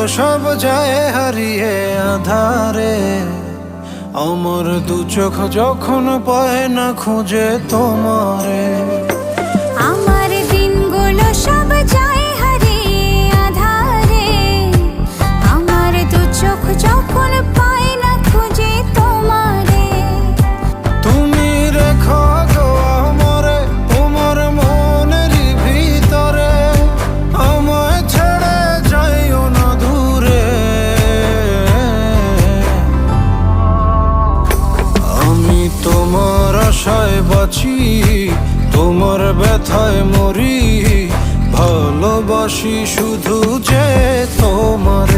সব যায় হারিয়ে আধারে। আমার দু চোখ যখন পায় না খুঁজে তোমারে। আমার দিনগুলো সব যায় হারিয়ে আঁধারে। আমার দু চোখ যখন পায় না খুঁজে তোমারে। তুমি রেখো গো আমারে তোমার মনেরই ভিতরে, আমায় ছেড়ে যাইও না দূরে। আমি তোমার আশায় বাঁচি, তোমার ব্যথায় মরি, ভালোবাসি শুধু যে তোমার।